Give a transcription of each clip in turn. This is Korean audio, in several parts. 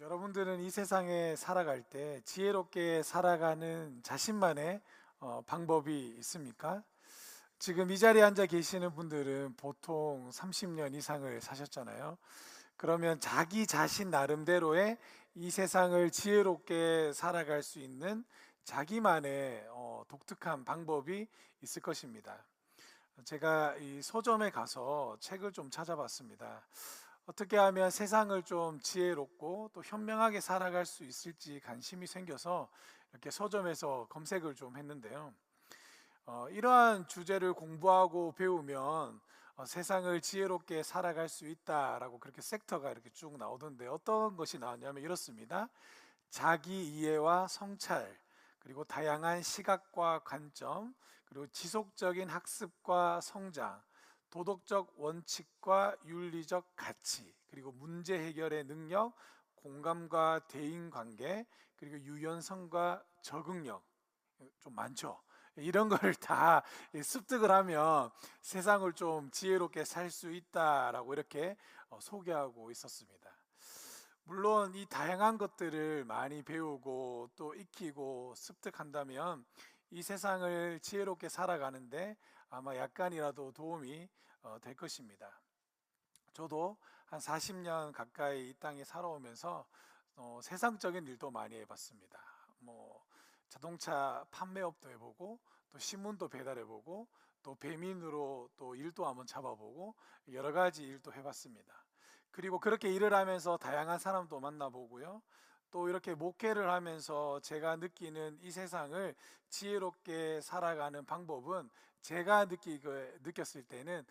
여러분들은 이 세상에 살아갈 때 지혜롭게 살아가는 자신만의 방법이 있습니까? 지금 이 자리에 앉아 계시는 분들은 보통 30년 이상을 사셨잖아요. 그러면 자기 자신 나름대로의 이 세상을 지혜롭게 살아갈 수 있는 자기만의 독특한 방법이 있을 것입니다. 제가 이 서점에 가서 책을 좀 찾아봤습니다. 어떻게 하면 세상을 좀 지혜롭고 또 현명하게 살아갈 수 있을지 관심이 생겨서 이렇게 서점에서 검색을 좀 했는데요. 이러한 주제를 공부하고 배우면 세상을 지혜롭게 살아갈 수 있다라고 그렇게 섹터가 이렇게 쭉 나오던데 어떤 것이 나왔냐면 이렇습니다. 자기 이해와 성찰, 그리고 다양한 시각과 관점, 그리고 지속적인 학습과 성장, 도덕적 원칙과 윤리적 가치, 그리고 문제 해결의 능력, 공감과 대인 관계, 그리고 유연성과 적응력, 좀 많죠. 이런 걸 다 습득을 하면 세상을 좀 지혜롭게 살 수 있다라고 이렇게 소개하고 있었습니다. 물론 이 다양한 것들을 많이 배우고 또 익히고 습득한다면 이 세상을 지혜롭게 살아가는데 아마 약간이라도 도움이 될 것입니다. 저도 한 40년 가까이 이 땅에 살아오면서 세상적인 일도 많이 해봤습니다. 뭐 자동차 판매업도 해보고 또 신문도 배달해보고 또 배민으로 또 일도 한번 잡아보고 여러 가지 일도 해봤습니다. 그리고 그렇게 일을 하면서 다양한 사람도 만나보고요. 또 이렇게 목회를 하면서 제가 느끼는 이 세상을 지혜롭게 살아가는 방법은 제가 느꼈을 때는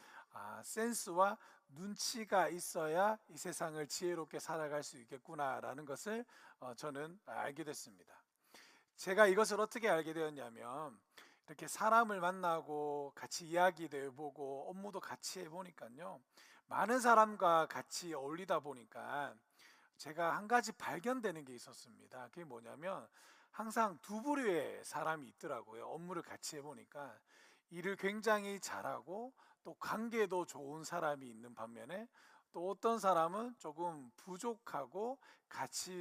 센스와 눈치가 있어야 이 세상을 지혜롭게 살아갈 수 있겠구나라는 것을 저는 알게 됐습니다. 제가 이것을 어떻게 알게 되었냐면 이렇게 사람을 만나고 같이 이야기도 해보고 업무도 같이 해보니까요. 많은 사람과 같이 어울리다 보니까 제가 한 가지 발견되는 게 있었습니다. 그게 뭐냐면 항상 두 부류의 사람이 있더라고요. 업무를 같이 해보니까 일을 굉장히 잘하고 또 관계도 좋은 사람이 있는 반면에 또 어떤 사람은 조금 부족하고 같이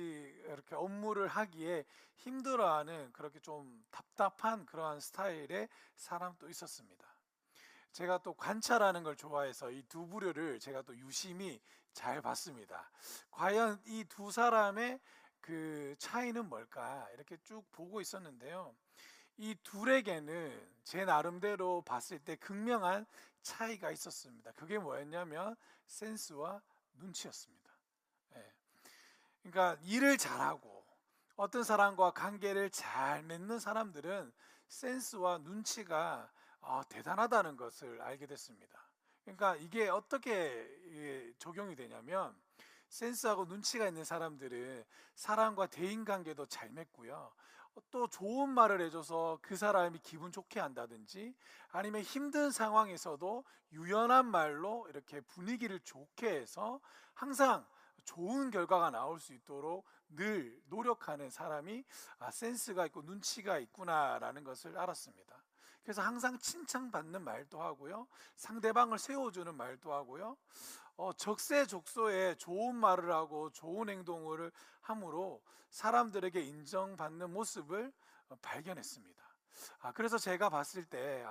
이렇게 업무를 하기에 힘들어하는 그렇게 좀 답답한 그러한 스타일의 사람도 있었습니다. 제가 또 관찰하는 걸 좋아해서 이 두 부류를 제가 또 유심히 잘 봤습니다. 과연 이 두 사람의 그 차이는 뭘까 이렇게 쭉 보고 있었는데요. 이 둘에게는 제 나름대로 봤을 때 극명한 차이가 있었습니다. 그게 뭐였냐면 센스와 눈치였습니다. 예. 그러니까 일을 잘하고 어떤 사람과 관계를 잘 맺는 사람들은 센스와 눈치가 대단하다는 것을 알게 됐습니다. 그러니까 이게 어떻게 적용이 되냐면 센스하고 눈치가 있는 사람들은 사람과 대인 관계도 잘 맺고요. 또 좋은 말을 해줘서 그 사람이 기분 좋게 한다든지 아니면 힘든 상황에서도 유연한 말로 이렇게 분위기를 좋게 해서 항상 좋은 결과가 나올 수 있도록 늘 노력하는 사람이 센스가 있고 눈치가 있구나라는 것을 알았습니다. 그래서 항상 칭찬받는 말도 하고요. 상대방을 세워주는 말도 하고요. 적세적소에 좋은 말을 하고 좋은 행동을 함으로 사람들에게 인정받는 모습을 발견했습니다. 그래서 제가 봤을 때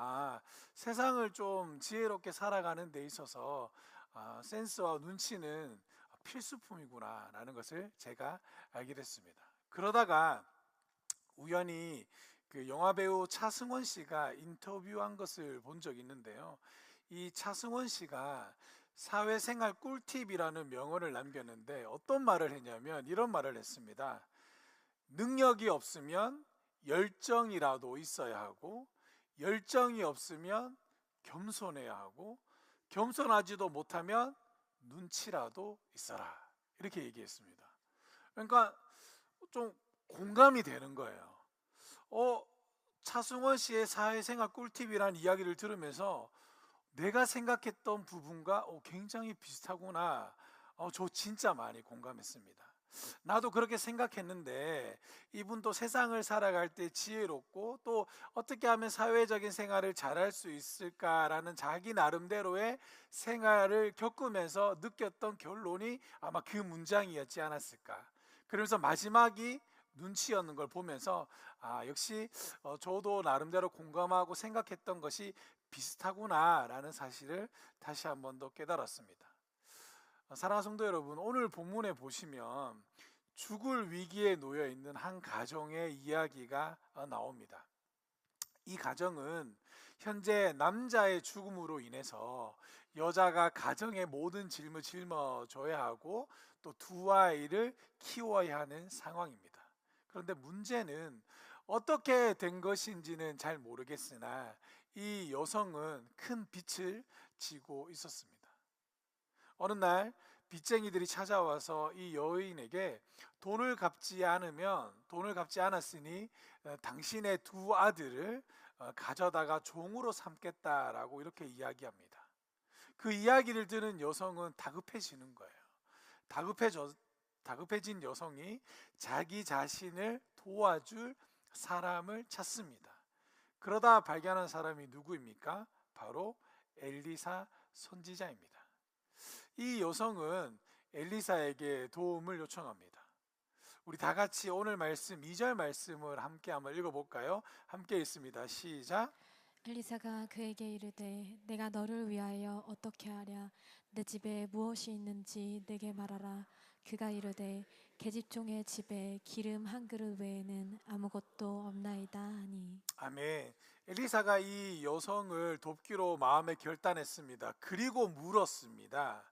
세상을 좀 지혜롭게 살아가는 데 있어서 센스와 눈치는 필수품이구나라는 것을 제가 알게 됐습니다. 그러다가 우연히 그 영화배우 차승원 씨가 인터뷰한 것을 본 적이 있는데요. 이 차승원 씨가 사회생활 꿀팁이라는 명언을 남겼는데 어떤 말을 했냐면 이런 말을 했습니다. 능력이 없으면 열정이라도 있어야 하고 열정이 없으면 겸손해야 하고 겸손하지도 못하면 눈치라도 있어라. 이렇게 얘기했습니다. 그러니까 좀 공감이 되는 거예요. 어, 차승원 씨의 사회생활 꿀팁이라는 이야기를 들으면서 내가 생각했던 부분과 굉장히 비슷하구나. 저 진짜 많이 공감했습니다. 나도 그렇게 생각했는데 이분도 세상을 살아갈 때 지혜롭고 또 어떻게 하면 사회적인 생활을 잘할 수 있을까라는 자기 나름대로의 생활을 겪으면서 느꼈던 결론이 아마 그 문장이었지 않았을까. 그러면서 마지막이 눈치였는 걸 보면서 역시 저도 나름대로 공감하고 생각했던 것이 비슷하구나라는 사실을 다시 한 번 더 깨달았습니다. 사랑하는 성도 여러분, 오늘 본문에 보시면 죽을 위기에 놓여 있는 한 가정의 이야기가 나옵니다. 이 가정은 현재 남자의 죽음으로 인해서 여자가 가정의 모든 짐을 짊어져야 하고 또 두 아이를 키워야 하는 상황입니다. 그런데 문제는 어떻게 된 것인지는 잘 모르겠으나 이 여성은 큰 빚을 지고 있었습니다. 어느 날 빚쟁이들이 찾아와서 이 여인에게 돈을 갚지 않았으니 당신의 두 아들을 가져다가 종으로 삼겠다라고 이렇게 이야기합니다. 그 이야기를 들은 여성은 다급해지는 거예요. 다급해져, 다급해진 여성이 자기 자신을 도와줄 사람을 찾습니다. 그러다 발견한 사람이 누구입니까? 바로 엘리사 선지자입니다. 이 여성은 엘리사에게 도움을 요청합니다. 우리 다 같이 오늘 말씀 2절 말씀을 함께 한번 읽어볼까요? 함께 읽습니다. 시작. 엘리사가 그에게 이르되 내가 너를 위하여 어떻게 하랴? 내 집에 무엇이 있는지 내게 말하라. 그가 이르되 계집종의 집에 기름 한 그릇 외에는 아무것도 없나이다 하니. 아멘. 엘리사가 이 여성을 돕기로 마음에 결단했습니다. 그리고 물었습니다.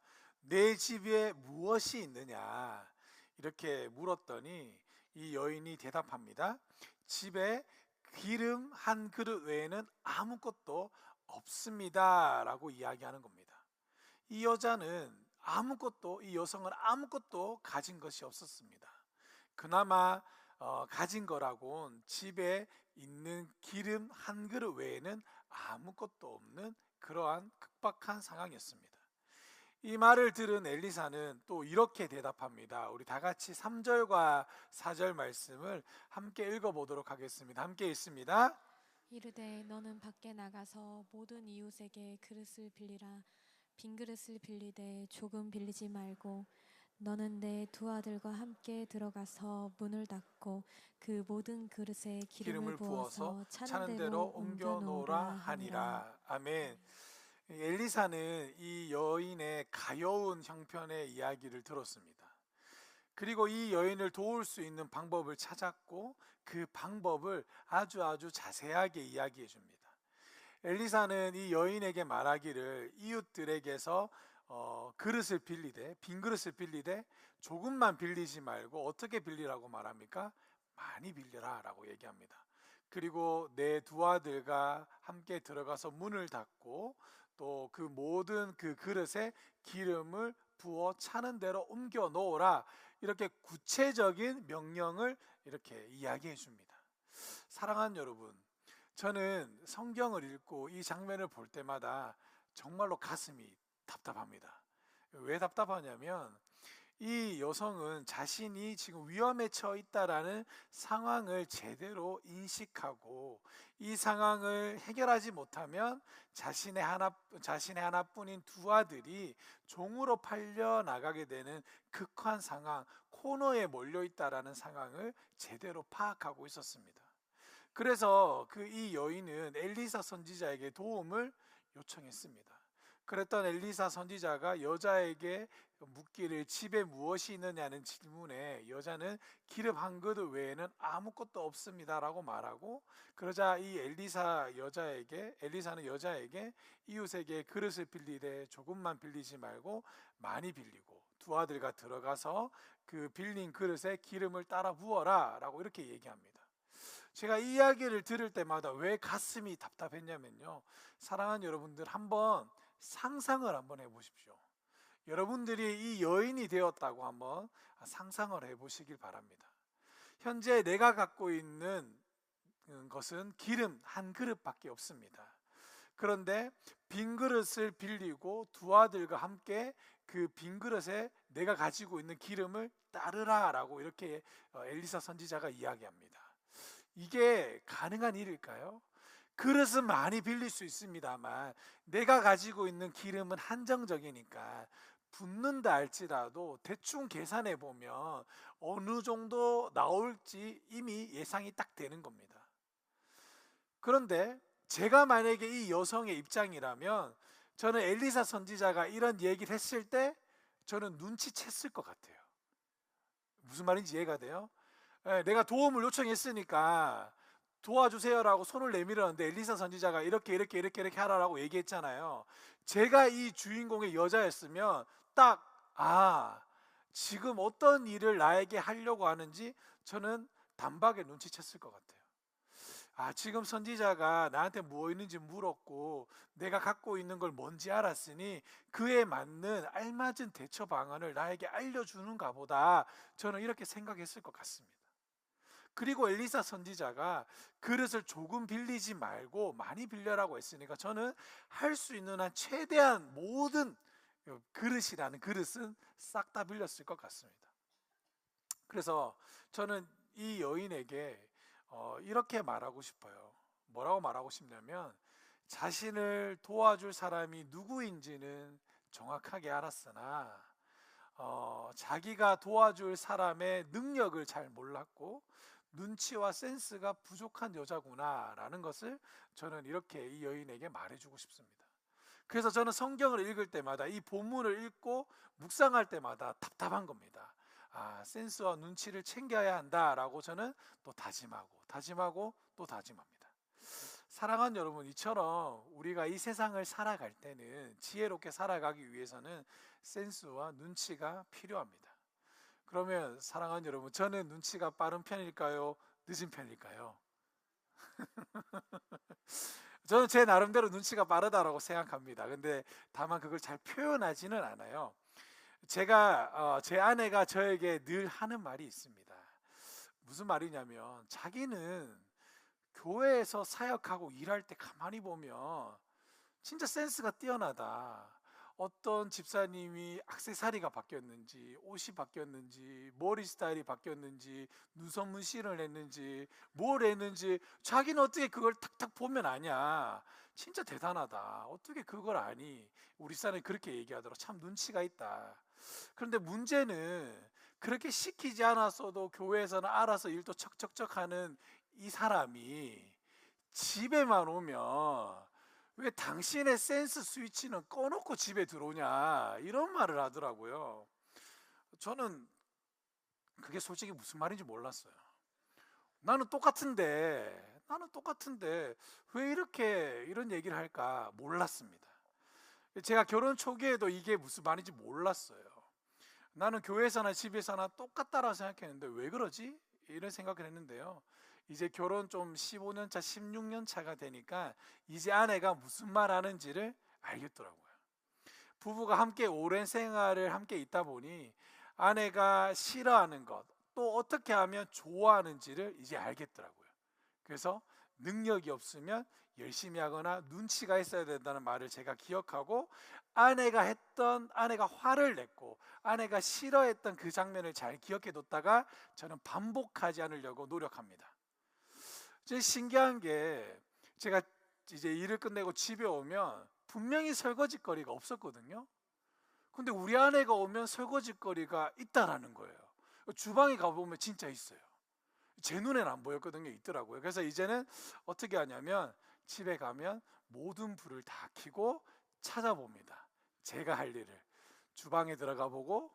내 집에 무엇이 있느냐? 이렇게 물었더니 이 여인이 대답합니다. 집에 기름 한 그릇 외에는 아무것도 없습니다. 라고 이야기하는 겁니다. 이 여성은 아무것도 가진 것이 없었습니다. 그나마 가진 거라곤 집에 있는 기름 한 그릇 외에는 아무것도 없는 그러한 급박한 상황이었습니다. 이 말을 들은 엘리사는 또 이렇게 대답합니다. 우리 다 같이 3절과 4절 말씀을 함께 읽어보도록 하겠습니다. 함께 읽습니다. 이르되 너는 밖에 나가서 모든 이웃에게 그릇을 빌리라. 빈 그릇을 빌리되 조금 빌리지 말고 너는 내 두 아들과 함께 들어가서 문을 닫고 그 모든 그릇에 기름을 부어서 차는 대로 옮겨 놓으라 하니라. 아멘. 엘리사는 이 여인의 가여운 형편의 이야기를 들었습니다. 그리고 이 여인을 도울 수 있는 방법을 찾았고 그 방법을 아주 자세하게 이야기해 줍니다. 엘리사는 이 여인에게 말하기를 이웃들에게서 빈 그릇을 빌리되 조금만 빌리지 말고 어떻게 빌리라고 말합니까? 많이 빌려라 라고 얘기합니다. 그리고 내 두 아들과 함께 들어가서 문을 닫고 또 그 모든 그 그릇에 기름을 부어 차는 대로 옮겨 놓으라, 이렇게 구체적인 명령을 이렇게 이야기해 줍니다. 사랑하는 여러분, 저는 성경을 읽고 이 장면을 볼 때마다 정말로 가슴이 답답합니다. 왜 답답하냐면 이 여성은 자신이 지금 위험에 처해 있다라는 상황을 제대로 인식하고 이 상황을 해결하지 못하면 자신의 하나뿐인 두 아들이 종으로 팔려 나가게 되는 극한 상황, 코너에 몰려 있다라는 상황을 제대로 파악하고 있었습니다. 그래서 이 여인은 엘리사 선지자에게 도움을 요청했습니다. 그랬던 엘리사 선지자가 여자에게 묻기를 집에 무엇이 있느냐는 질문에 여자는 기름 한 그릇 외에는 아무것도 없습니다 라고 말하고, 그러자 이 엘리사는 여자에게 이웃에게 그릇을 빌리되 조금만 빌리지 말고 많이 빌리고 두 아들과 들어가서 그 빌린 그릇에 기름을 따라 부어라 라고 이렇게 얘기합니다. 제가 이 이야기를 들을 때마다 왜 가슴이 답답했냐면요, 사랑하는 여러분들, 한번 상상을 한번 해보십시오. 여러분들이 이 여인이 되었다고 한번 상상을 해보시길 바랍니다. 현재 내가 갖고 있는 것은 기름 한 그릇밖에 없습니다. 그런데 빈 그릇을 빌리고 두 아들과 함께 그 빈 그릇에 내가 가지고 있는 기름을 따르라 라고 이렇게 엘리사 선지자가 이야기합니다. 이게 가능한 일일까요? 그릇은 많이 빌릴 수 있습니다만 내가 가지고 있는 기름은 한정적이니까 붙는다 할지라도 대충 계산해 보면 어느 정도 나올지 이미 예상이 딱 되는 겁니다. 그런데 제가 만약에 이 여성의 입장이라면 저는 엘리사 선지자가 이런 얘기를 했을 때 저는 눈치챘을 것 같아요. 무슨 말인지 이해가 돼요? 내가 도움을 요청했으니까 도와주세요라고 손을 내밀었는데 엘리사 선지자가 이렇게 하라라고 얘기했잖아요. 제가 이 주인공의 여자였으면 딱, 지금 어떤 일을 나에게 하려고 하는지 저는 단박에 눈치챘을 것 같아요. 지금 선지자가 나한테 뭐 있는지 물었고 내가 갖고 있는 걸 뭔지 알았으니 그에 맞는 알맞은 대처 방안을 나에게 알려주는가 보다, 저는 이렇게 생각했을 것 같습니다. 그리고 엘리사 선지자가 그릇을 조금 빌리지 말고 많이 빌려라고 했으니까 저는 할 수 있는 한 최대한 모든 그릇이라는 그릇은 싹 다 빌렸을 것 같습니다. 그래서 저는 이 여인에게 이렇게 말하고 싶어요. 뭐라고 말하고 싶냐면, 자신을 도와줄 사람이 누구인지는 정확하게 알았으나 자기가 도와줄 사람의 능력을 잘 몰랐고 눈치와 센스가 부족한 여자구나 라는 것을 저는 이렇게 이 여인에게 말해주고 싶습니다. 그래서 저는 성경을 읽을 때마다, 이 본문을 읽고 묵상할 때마다 답답한 겁니다. 센스와 눈치를 챙겨야 한다라고 저는 또 다짐하고 또 다짐합니다. 사랑하는 여러분, 이처럼 우리가 이 세상을 살아갈 때는, 지혜롭게 살아가기 위해서는 센스와 눈치가 필요합니다. 그러면 사랑하는 여러분, 저는 눈치가 빠른 편일까요? 늦은 편일까요? 저는 제 나름대로 눈치가 빠르다라고 생각합니다. 근데 다만 그걸 잘 표현하지는 않아요. 제 아내가 저에게 늘 하는 말이 있습니다. 무슨 말이냐면, 자기는 교회에서 사역하고 일할 때 가만히 보면 진짜 센스가 뛰어나다. 어떤 집사님이 액세서리가 바뀌었는지, 옷이 바뀌었는지, 머리 스타일이 바뀌었는지, 눈썹 문신을 했는지, 뭘 했는지 자기는 어떻게 그걸 탁탁 보면 아냐. 진짜 대단하다. 어떻게 그걸 아니. 우리 사람이 그렇게 얘기하더라고. 참 눈치가 있다. 그런데 문제는, 그렇게 시키지 않았어도 교회에서는 알아서 일도 척척척 하는 이 사람이 집에만 오면 왜 당신의 센스 스위치는 꺼놓고 집에 들어오냐, 이런 말을 하더라고요. 저는 그게 솔직히 무슨 말인지 몰랐어요. 나는 똑같은데 왜 이렇게 이런 얘기를 할까 몰랐습니다. 제가 결혼 초기에도 이게 무슨 말인지 몰랐어요. 나는 교회에서나 집에서나 똑같다라고 생각했는데 왜 그러지? 이런 생각을 했는데요. 이제 결혼 좀 15년 차, 16년 차가 되니까 이제 아내가 무슨 말 하는지를 알겠더라고요. 부부가 함께 오랜 생활을 함께 있다 보니 아내가 싫어하는 것, 또 어떻게 하면 좋아하는지를 이제 알겠더라고요. 그래서 능력이 없으면 열심히 하거나 눈치가 있어야 된다는 말을 제가 기억하고, 아내가 화를 냈고 아내가 싫어했던 그 장면을 잘 기억해 뒀다가 저는 반복하지 않으려고 노력합니다. 이제 신기한 게, 제가 이제 일을 끝내고 집에 오면 분명히 설거지거리가 없었거든요. 근데 우리 아내가 오면 설거지거리가 있다라는 거예요. 주방에 가보면 진짜 있어요. 제 눈에는 안 보였거든요. 있더라고요. 그래서 이제는 어떻게 하냐면, 집에 가면 모든 불을 다 켜고 찾아봅니다. 제가 할 일을. 주방에 들어가 보고,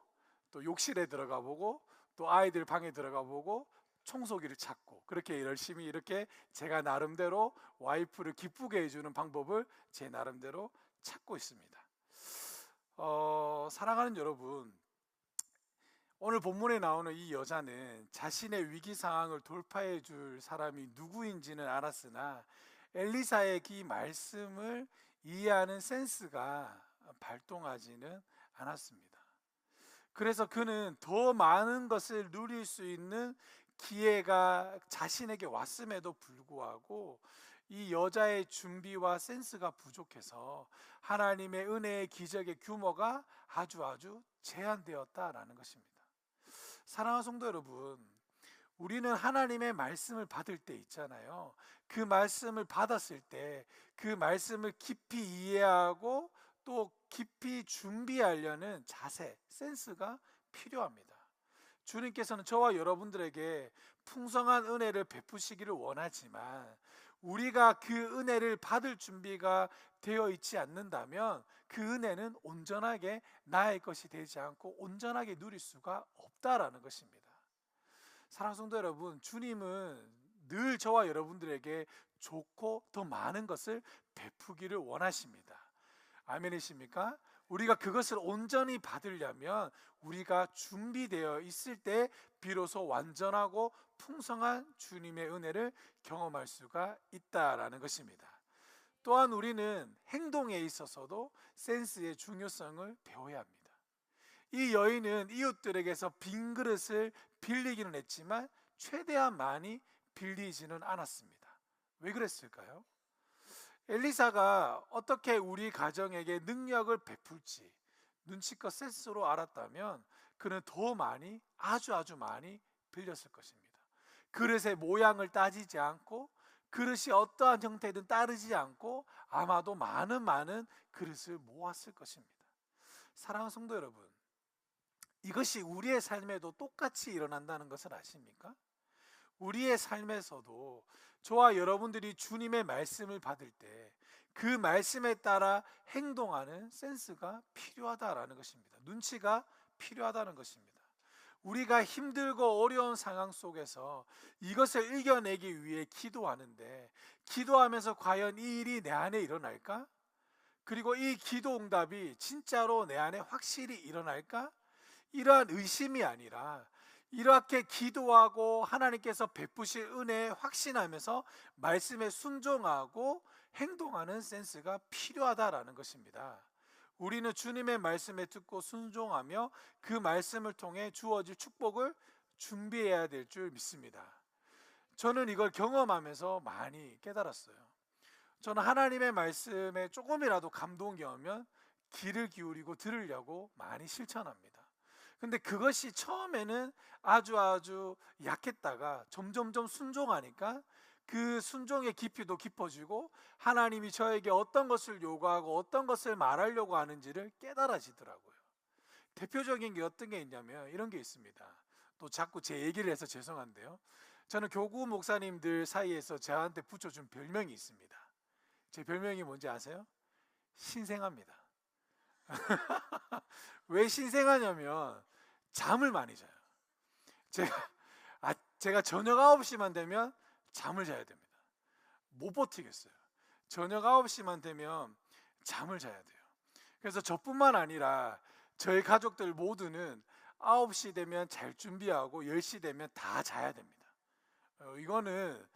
또 욕실에 들어가 보고, 또 아이들 방에 들어가 보고, 청소기를 찾고, 그렇게 열심히 이렇게 제가 나름대로 와이프를 기쁘게 해주는 방법을 제 나름대로 찾고 있습니다. 사랑하는 여러분, 오늘 본문에 나오는 이 여자는 자신의 위기 상황을 돌파해 줄 사람이 누구인지는 알았으나 엘리사의 이 말씀을 이해하는 센스가 발동하지는 않았습니다. 그래서 그는 더 많은 것을 누릴 수 있는 기회가 자신에게 왔음에도 불구하고 이 여자의 준비와 센스가 부족해서 하나님의 은혜의 기적의 규모가 아주 제한되었다라는 것입니다. 사랑하는 성도 여러분, 우리는 하나님의 말씀을 받을 때 있잖아요. 그 말씀을 받았을 때 그 말씀을 깊이 이해하고 또 깊이 준비하려는 자세, 센스가 필요합니다. 주님께서는 저와 여러분들에게 풍성한 은혜를 베푸시기를 원하지만 우리가 그 은혜를 받을 준비가 되어 있지 않는다면 그 은혜는 온전하게 나의 것이 되지 않고 온전하게 누릴 수가 없다라는 것입니다. 사랑하는 성도 여러분, 주님은 늘 저와 여러분들에게 좋고 더 많은 것을 베푸기를 원하십니다. 아멘이십니까? 우리가 그것을 온전히 받으려면 우리가 준비되어 있을 때 비로소 완전하고 풍성한 주님의 은혜를 경험할 수가 있다라는 것입니다. 또한 우리는 행동에 있어서도 센스의 중요성을 배워야 합니다. 이 여인은 이웃들에게서 빈 그릇을 빌리기는 했지만 최대한 많이 빌리지는 않았습니다. 왜 그랬을까요? 엘리사가 어떻게 우리 가정에게 능력을 베풀지 눈치껏 센스로 알았다면 그는 더 많이, 아주 많이 빌렸을 것입니다. 그릇의 모양을 따지지 않고 그릇이 어떠한 형태든 따르지 않고 아마도 많은 그릇을 모았을 것입니다. 사랑하는 성도 여러분, 이것이 우리의 삶에도 똑같이 일어난다는 것을 아십니까? 우리의 삶에서도 저와 여러분들이 주님의 말씀을 받을 때 그 말씀에 따라 행동하는 센스가 필요하다라는 것입니다. 눈치가 필요하다는 것입니다. 우리가 힘들고 어려운 상황 속에서 이것을 이겨내기 위해 기도하는데 기도하면서 과연 이 일이 내 안에 일어날까? 그리고 이 기도 응답이 진짜로 내 안에 확실히 일어날까? 이러한 의심이 아니라 이렇게 기도하고 하나님께서 베푸실 은혜에 확신하면서 말씀에 순종하고 행동하는 센스가 필요하다라는 것입니다. 우리는 주님의 말씀에 듣고 순종하며 그 말씀을 통해 주어질 축복을 준비해야 될 줄 믿습니다. 저는 이걸 경험하면서 많이 깨달았어요. 저는 하나님의 말씀에 조금이라도 감동이 오면 귀를 기울이고 들으려고 많이 실천합니다. 근데 그것이 처음에는 아주 약했다가 점점 순종하니까 그 순종의 깊이도 깊어지고 하나님이 저에게 어떤 것을 요구하고 어떤 것을 말하려고 하는지를 깨달아지더라고요. 대표적인 게 어떤 게 있냐면 이런 게 있습니다. 또 자꾸 제 얘기를 해서 죄송한데요. 저는 교구 목사님들 사이에서 저한테 붙여준 별명이 있습니다. 제 별명이 뭔지 아세요? 신생아입니다. 왜 신생아냐면 잠을 많이 자요. 제가 저녁 9시만 되면 잠을 자야 됩니다. 못 버티겠어요. 저녁 9시만 되면 잠을 자야 돼요. 그래서 저뿐만 아니라 저희 가족들 모두는 9시 되면 잘 준비하고 10시 되면 다 자야 됩니다. 이거는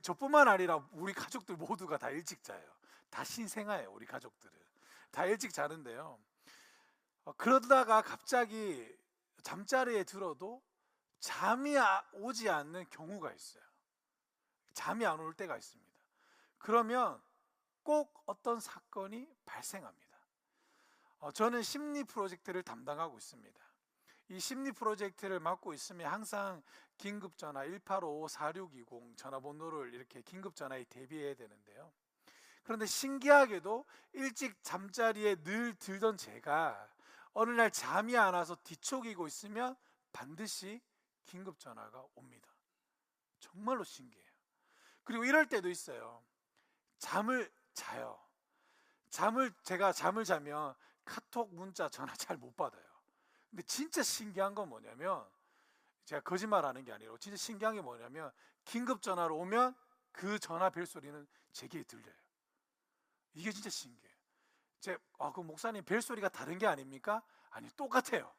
저뿐만 아니라 우리 가족들 모두가 다 일찍 자요. 다 신생아예요. 우리 가족들은 다 일찍 자는데요. 그러다가 갑자기 잠자리에 들어도 잠이 오지 않는 경우가 있어요. 잠이 안 올 때가 있습니다. 그러면 꼭 어떤 사건이 발생합니다. 저는 심리 프로젝트를 담당하고 있습니다. 이 심리 프로젝트를 맡고 있으면 항상 긴급전화 185-4620 전화번호를 이렇게 긴급전화에 대비해야 되는데요. 그런데 신기하게도 일찍 잠자리에 늘 들던 제가 어느 날 잠이 안 와서 뒤척이고 있으면 반드시 긴급전화가 옵니다. 정말로 신기해요. 그리고 이럴 때도 있어요. 잠을 자요. 제가 잠을 자면 카톡, 문자, 전화 잘 못 받아요. 근데 진짜 신기한 건 뭐냐면 제가 거짓말하는 게 아니라 진짜 신기한 게 뭐냐면 긴급전화로 오면 그 전화 벨소리는 제 귀에 들려요. 이게 진짜 신기해요. 그 목사님 벨소리가 다른 게 아닙니까? 아니, 똑같아요.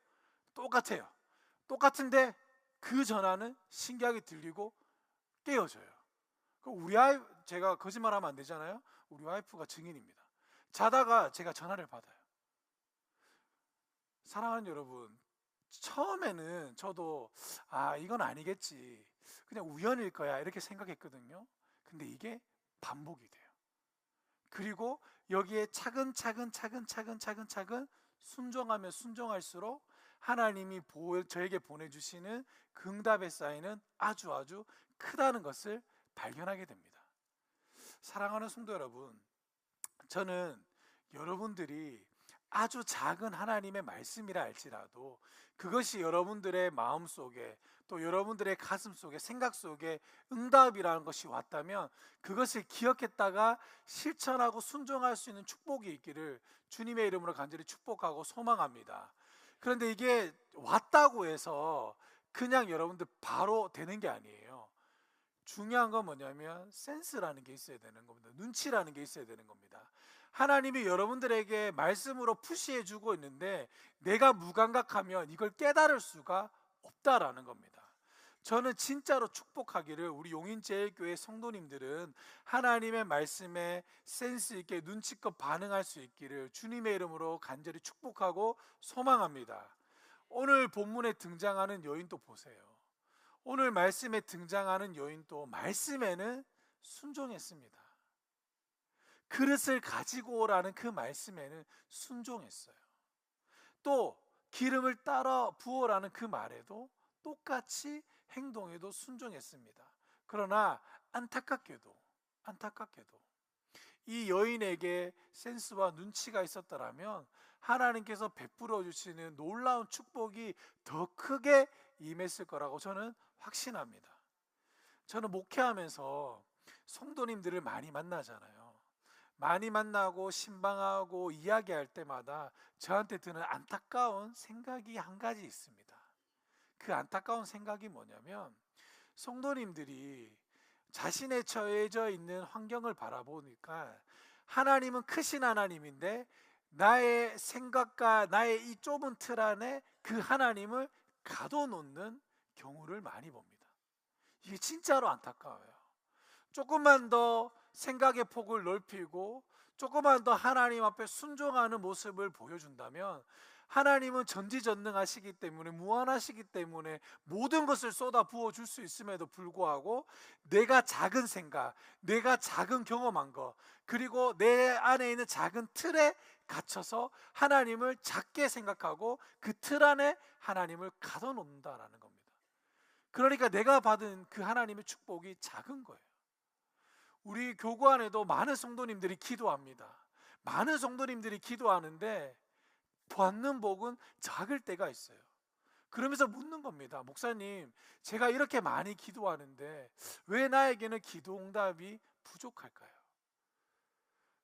똑같은데 그 전화는 신기하게 들리고 깨어져요. 제가 거짓말하면 안 되잖아요. 우리 와이프가 증인입니다. 자다가 제가 전화를 받아요. 사랑하는 여러분, 처음에는 저도 이건 아니겠지, 그냥 우연일 거야 이렇게 생각했거든요. 근데 이게 반복이 돼요. 그리고 여기에 차근차근 순종하면 순종할수록 하나님이 저에게 보내주시는 그 응답의 사인은 아주 크다는 것을 발견하게 됩니다. 사랑하는 성도 여러분, 저는 여러분들이 아주 작은 하나님의 말씀이라 할지라도 그것이 여러분들의 마음 속에 또 여러분들의 가슴 속에 생각 속에 응답이라는 것이 왔다면 그것을 기억했다가 실천하고 순종할 수 있는 축복이 있기를 주님의 이름으로 간절히 축복하고 소망합니다. 그런데 이게 왔다고 해서 그냥 여러분들 바로 되는 게 아니에요. 중요한 건 뭐냐면 센스라는 게 있어야 되는 겁니다. 눈치라는 게 있어야 되는 겁니다. 하나님이 여러분들에게 말씀으로 푸시해 주고 있는데 내가 무감각하면 이걸 깨달을 수가 없다라는 겁니다. 저는 진짜로 축복하기를 우리 용인제일교회 성도님들은 하나님의 말씀에 센스 있게 눈치껏 반응할 수 있기를 주님의 이름으로 간절히 축복하고 소망합니다. 오늘 본문에 등장하는 여인도 보세요. 오늘 말씀에 등장하는 여인도 말씀에는 순종했습니다. 그릇을 가지고 오라는 그 말씀에는 순종했어요. 또 기름을 따라 부어라는 그 말에도 똑같이 행동에도 순종했습니다. 그러나 안타깝게도 이 여인에게 센스와 눈치가 있었더라면 하나님께서 베풀어 주시는 놀라운 축복이 더 크게 임했을 거라고 저는 확신합니다. 저는 목회하면서 성도님들을 많이 만나잖아요. 많이 만나고 신방하고 이야기할 때마다 저한테 드는 안타까운 생각이 한 가지 있습니다. 그 안타까운 생각이 뭐냐면 성도님들이 자신의 처해져 있는 환경을 바라보니까 하나님은 크신 하나님인데 나의 생각과 나의 이 좁은 틀 안에 그 하나님을 가둬놓는 경우를 많이 봅니다. 이게 진짜로 안타까워요. 조금만 더 생각의 폭을 넓히고 조금만 더 하나님 앞에 순종하는 모습을 보여준다면 하나님은 전지전능하시기 때문에 무한하시기 때문에 모든 것을 쏟아 부어줄 수 있음에도 불구하고 내가 작은 생각, 내가 작은 경험한 것 그리고 내 안에 있는 작은 틀에 갇혀서 하나님을 작게 생각하고 그 틀 안에 하나님을 가둬놓는다라는 겁니다. 그러니까 내가 받은 그 하나님의 축복이 작은 거예요. 우리 교구안에도 많은 성도님들이 기도합니다. 많은 성도님들이 기도하는데 받는 복은 작을 때가 있어요. 그러면서 묻는 겁니다. 목사님, 제가 이렇게 많이 기도하는데 왜 나에게는 기도 응답이 부족할까요?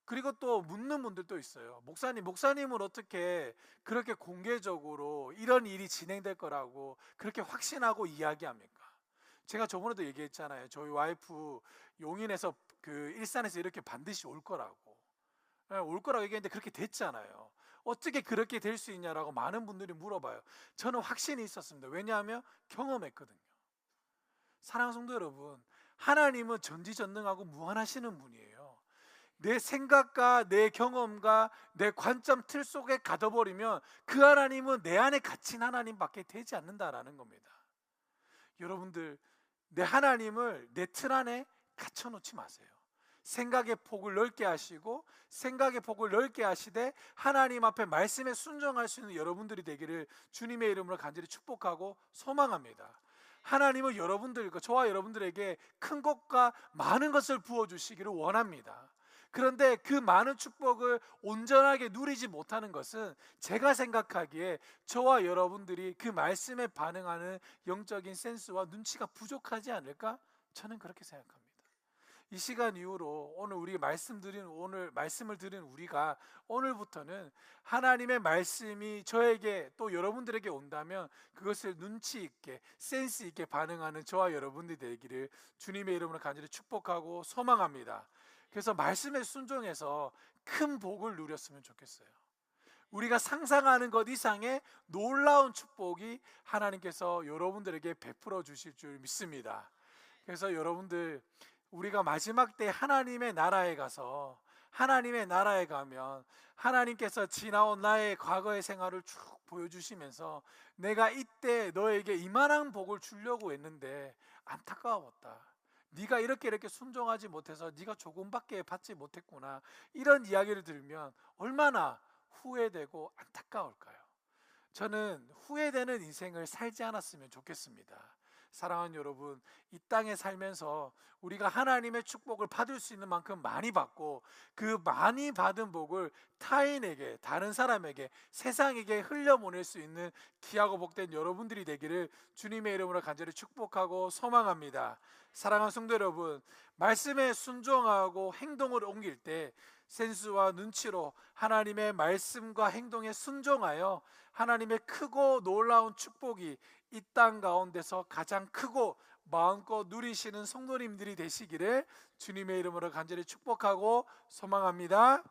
그리고 또 묻는 분들도 있어요. 목사님은 어떻게 그렇게 공개적으로 이런 일이 진행될 거라고 그렇게 확신하고 이야기합니까? 제가 저번에도 얘기했잖아요. 저희 와이프 용인에서 그 일산에서 이렇게 반드시 올 거라고. 올 거라고 얘기했는데 그렇게 됐잖아요. 어떻게 그렇게 될 수 있냐라고 많은 분들이 물어봐요. 저는 확신이 있었습니다. 왜냐하면 경험했거든요. 사랑하는 성도 여러분, 하나님은 전지전능하고 무한하시는 분이에요. 내 생각과 내 경험과 내 관점 틀 속에 가둬버리면 그 하나님은 내 안에 갇힌 하나님밖에 되지 않는다라는 겁니다. 여러분들, 내 하나님을 내 틀 안에 갇혀놓지 마세요. 생각의 폭을 넓게 하시고 생각의 폭을 넓게 하시되 하나님 앞에 말씀에 순종할 수 있는 여러분들이 되기를 주님의 이름으로 간절히 축복하고 소망합니다. 하나님은 여러분들과 저와 여러분들에게 큰 것과 많은 것을 부어주시기를 원합니다. 그런데 그 많은 축복을 온전하게 누리지 못하는 것은 제가 생각하기에 저와 여러분들이 그 말씀에 반응하는 영적인 센스와 눈치가 부족하지 않을까? 저는 그렇게 생각합니다. 이 시간 이후로 오늘 말씀을 들은 우리가 오늘부터는 하나님의 말씀이 저에게 또 여러분들에게 온다면 그것을 눈치 있게 센스 있게 반응하는 저와 여러분들이 되기를 주님의 이름으로 간절히 축복하고 소망합니다. 그래서 말씀에 순종해서 큰 복을 누렸으면 좋겠어요. 우리가 상상하는 것 이상의 놀라운 축복이 하나님께서 여러분들에게 베풀어 주실 줄 믿습니다. 그래서 여러분들, 우리가 마지막 때 하나님의 나라에 가서 하나님의 나라에 가면 하나님께서 지나온 나의 과거의 생활을 쭉 보여주시면서 내가 이때 너에게 이만한 복을 주려고 했는데 안타까웠다. 네가 이렇게 순종하지 못해서 네가 조금밖에 받지 못했구나. 이런 이야기를 들으면 얼마나 후회되고 안타까울까요? 저는 후회되는 인생을 살지 않았으면 좋겠습니다. 사랑하는 여러분, 이 땅에 살면서 우리가 하나님의 축복을 받을 수 있는 만큼 많이 받고, 그 많이 받은 복을 타인에게, 다른 사람에게, 세상에게 흘려보낼 수 있는 귀하고 복된 여러분들이 되기를 주님의 이름으로 간절히 축복하고 소망합니다. 사랑하는 성도 여러분, 말씀에 순종하고 행동을 옮길 때 센스와 눈치로 하나님의 말씀과 행동에 순종하여 하나님의 크고 놀라운 축복이 이 땅 가운데서 가장 크고 마음껏 누리시는 성도님들이 되시기를 주님의 이름으로 간절히 축복하고 소망합니다.